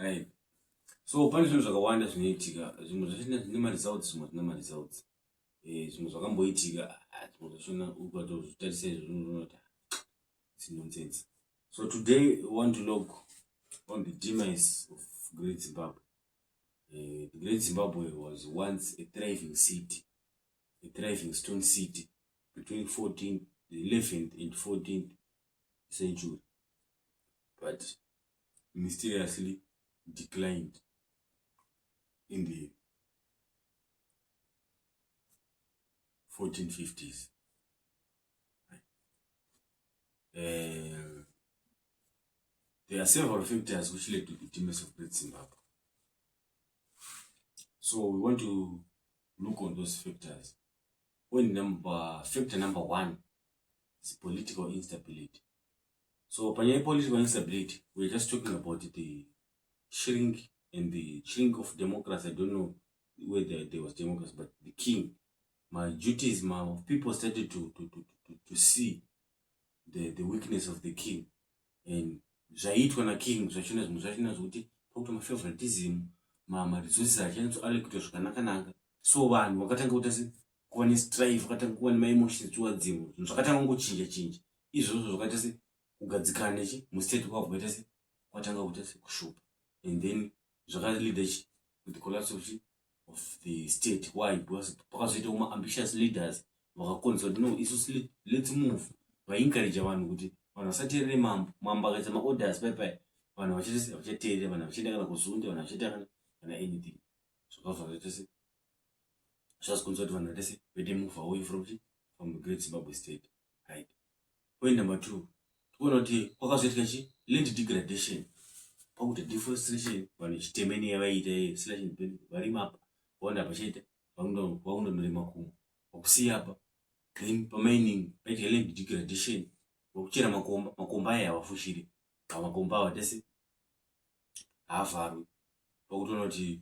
right? So pane zvinhu zvakawanda zvinoitika, zvimwe zvachina zvine maresults, zvimwe zvina maresults. Zvimwe zvakamboitika, zvimwe zvachona ukatozvitarisa izvozvo it's nonsense. So today we want to look on the demise of Great Zimbabwe. The Great Zimbabwe was once a thriving city, a thriving stone city between the 11th and 14th century, but mysteriously declined in the 1450s. There are several factors which led to the demise of Great Zimbabwe. So we want to look on those factors. Factor number 1 is political instability. So political instability, we're just talking about the shrink of democracy. I don't know whether there was democracy, but the king, people started to see the weakness of the king, and zvaitwa naking zvachona zvimwe zvachona zvokuti pakuti mafavoritism maresources achanyatsoallocated zvakanaka, so vanhu vakatanga kuti kuva nestrife, vakatanga kuva nemaemotions wadzimwe zvinhu zvakatanga kungochinja izvozvo zvakaita se kugadzikana mustate kwavakaita kwatanga kuita kushupa, and then zvakalida with the collapse of the state. Why? Because pakazoita ambitious leaders vakakonza kuti no, isusu let's move, vaencourage vanhu kuti vanhu vasateerere mambo akaita maorders paipai, vanhu vachateerera, vanhu vachienda kana kuzunda, vanhu vachiita kana anything. Zvakaita zvazvikonza kuti vanhu vaita vede move away from the Great Zimbabwe state, right? Point number 2, tikuona kuti kwakazoitika land degradation, pakuti deforestation, vanhu chitemeni yavaiita /independent varima apa wanda pachaita vakundonorima kumwe, wakusiya apa then pamining paita land degradation, wakuchera makomba aya havafushiri, makomba ava tese haavharwi, pakutoona kuti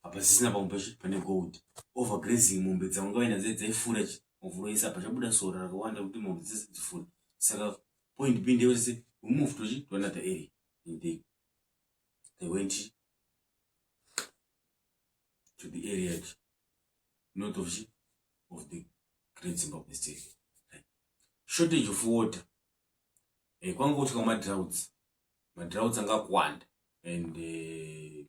apa zvisina pamwe pane gold. Overgrazing, mombe dzanga vainadzo dzaifura mvura isa pachabuda sora rakawanda kuti mombe dzese dzifura. Saka point B ndeyekuti we moved to another area, and they went to the area north of the Great Zimbabwe state. Right. Shortage of water, kwanga kutika madroughts anga kuwanda, and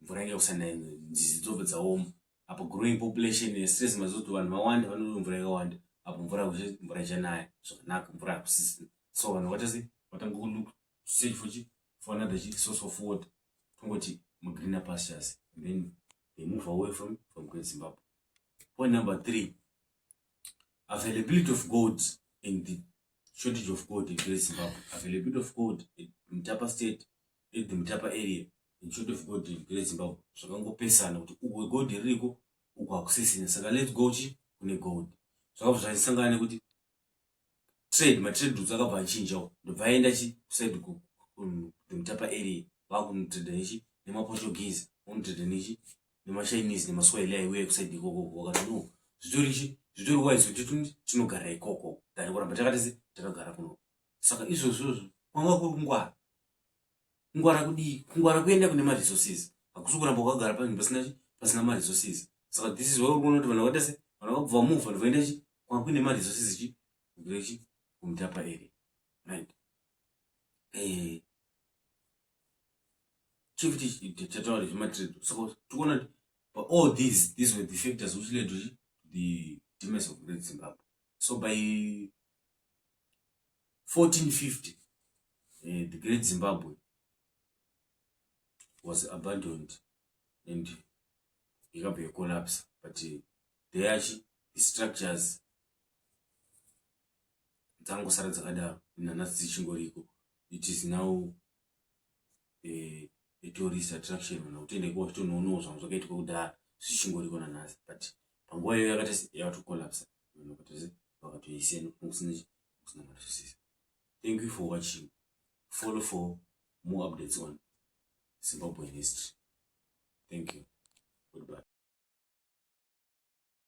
mvura inga kusana, nzizi dzobva dzaoma, apo growing population stress mazuti vanhu vawanda vanoda mvura yakawanda, apo mvura ichanaya zvakanaka, mvura hakusisina, so vanhu vatanga search for another source of water, kungoti greener pastures, and then they move away from Great Zimbabwe. Point number 3, availability of gold and the shortage of gold in Great Zimbabwe. Availability of gold in Mtapa state, in the Mtapa area, and shortage of gold in Great Zimbabwe. Zvakangopesana kuti uko gold ririko, uko hakusisina, saka let's go kune gold. Zvakabva zvachisangana kuti matrade routes akabva achinja, ndobva aenda kuside the Mtapa area, vakunotrade nemaportuguese, vakunotrade nemachinese nemaswahili aiuya kuside ikoko, wakati no, zvitori wise kuti tinogara ikoko than kuramba takagara kuno. Saka izvozvo kwanga kuri kungwara kuenda kune maresources, hakusi kuramba wakagara panzvimbo pasina maresources. Saka this is why unoona kuti vanhu vakaita vanhu vakabva move, vanhu vaenda kwanga kune maresources kumutapa area, right? Chief tataura zvematrade. So tikuona kuti all these were the factors which led to the demise of Great Zimbabwe. So by 1450, the Great Zimbabwe was abandoned and became a collapse. But the structures dzangosara dzakadaro nanhasi dzichingoriko. It is now a tourist attraction, vanhu kutende kutonoonawo zvangu zvakaitika kudhara zvichingoriko nanhasi, but panguva iyoyo yakati yavatokolapsa, vanhu vakatoisiya kusina maresources. Thank you for watching. Follow for more updates on Zimbabwean history. Thank you. Goodbye.